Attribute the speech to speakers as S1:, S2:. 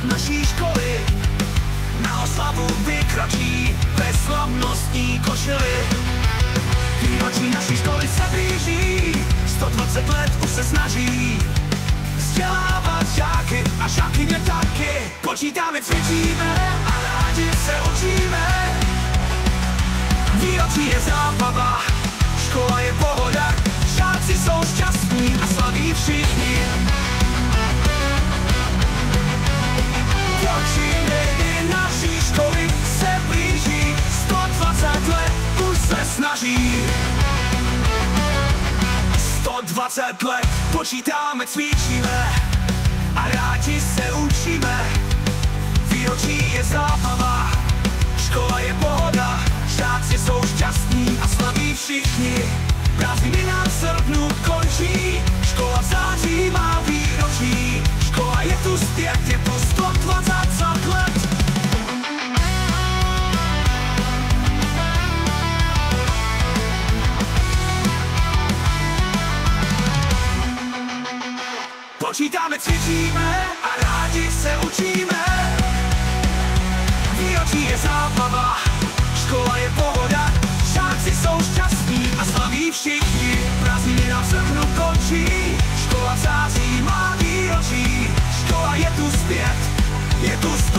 S1: naší školy na oslavu vykročí ve slavnostní košili. Výročí naší školy se blíží, 120 let už se snaží vzdělávat žáky a žákyně taky. Počítáme, cvičíme a rádi se učíme. Výročí je zábava, škola je pohoda, žáci jsou šťastní a slaví všichni. Výročí naší školy se blíží, 120 let už se snaží. 120 let počítáme, cvičíme a rádi se učíme. Výročí je zábava, škola je pohoda, žáci jsou šťastní a slaví všichni. Prázdniny nám v srpnu končí, škola v září má výročí. Škola je tu zpět, je to 120 let. Počítáme, cvičíme a rádi se učíme. Výročí je zábava, škola je pohoda, žáci jsou šťastní a slaví všichni. Prázdniny nám v srpnu končí, škola v září má výročí. Škola je tu zpět, je tu 120